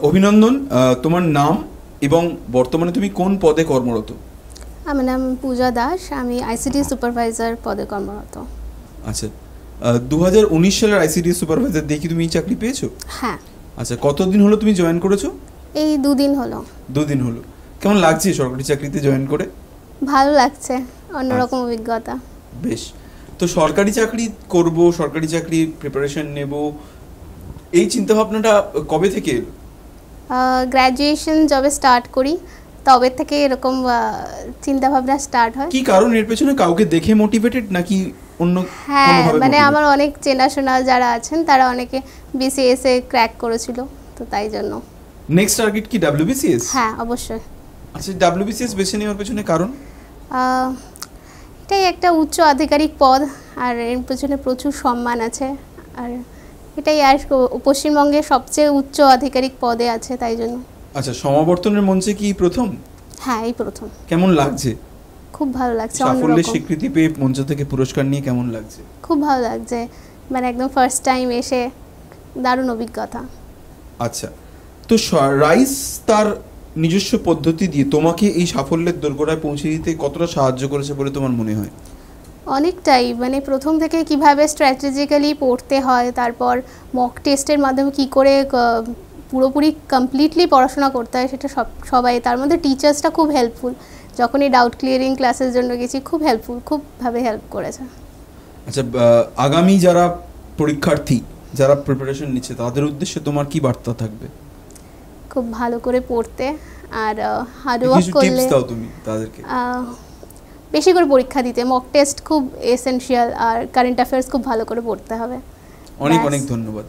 অভিনন্দন। তোমার নাম এবং বর্তমানে তুমি কোন পদে কর্মরত? আমার নাম পূজা দাস, আমি আইসিটি সুপারভাইজার পদে কর্মরত। আচ্ছা, 2019 সালের আইসিটি সুপারভাইজার দেখি তুমি এই চাকরি পেয়েছো? হ্যাঁ। আচ্ছা, কতদিন হলো তুমি জয়েন করেছো? এই 2 দিন হলো। 2 দিন হলো। কেমন লাগছে সরকারি চাকরিতে জয়েন করে? ভালো লাগছে, অন্যরকম অভিজ্ঞতা। বেশ। তো সরকারি চাকরি করব, সরকারি চাকরি প্রিপারেশন নেব, এই চিন্তাভাবনাটা কবে থেকে এলো? গ্র্যাজুয়েশন যবে স্টার্ট করি তবে থেকে এরকম চিন্তাভাবনা স্টার্ট হয়। কি কারণ এর পেছনে? কাউকে দেখে মোটিভেটেড নাকি অন্য হ্যাঁ, কোনোভাবে? মানে আমার অনেক চেনাশোনা যারা আছেন তারা অনেকে বিসিএস এ ক্র্যাক করেছিল, তো তাই জন্য। নেক্সট টার্গেট কি ডব্লিউবিসিএস? হ্যাঁ, অবশ্যই। আচ্ছা, ডব্লিউবিসিএস বেছে নেওয়ার পেছনে কারণ? এটাই একটা উচ্চ আধিকারিক পদ, আর এর পেছনে প্রচুর সম্মান আছে, আর এটাই আর পশ্চিমবঙ্গের সবচেয়ে উচ্চ আধিকারিক পদে আছে, তাই জন্য। আচ্ছা, সমাবর্তনের মঞ্চে কি প্রথম? হ্যাঁ, এই প্রথম। কেমন লাগছে? খুব ভালো লাগছে। সাফল্যের স্বীকৃতি পেয়ে মঞ্চ থেকে পুরস্কার নিয়ে কেমন লাগছে? খুব ভালো লাগছে, মানে একদম ফার্স্ট টাইম এসে দারুণ অভিজ্ঞতা। আচ্ছা, তো রাইস তার নিজস্ব পদ্ধতি দিয়ে তোমাকে এই সাফল্যের দোরগোড়ায় পৌঁছে দিতে কতটা সাহায্য করেছে বলে তোমার মনে হয়? অনেকটাই, মানে প্রথম থেকে কিভাবে স্ট্র্যাটেজিক্যালি পড়তে হয়, তারপর মক টেস্টের মাধ্যমে কি করে পুরোপুরি কমপ্লিটলি পড়াশোনা করতে হয়, সেটা সবাই, তার মধ্যে টিচার্সটা খুব হেল্পফুল। যখন এই ডাউট ক্লিয়ারিং ক্লাসের জন্য গেছি, খুব হেল্পফুল, খুবভাবে হেল্প করেছে। আচ্ছা, আগামী যারা পরীক্ষার্থী, যারা প্রিপারেশন নিচ্ছে, তাদের উদ্দেশ্যে তোমার কি বার্তা থাকবে? খুব ভালো করে পড়তে, আর হার্ড ওয়ার্ক করলে। টিপস দাও তুমি তাদেরকে। বেশি করে পরীক্ষা দিতে, মক টেস্ট খুব এসেনশিয়াল, আর কারেন্ট অ্যাফেয়ার্স খুব ভালো করে পড়তে হবে। অনেক অনেক ধন্যবাদ।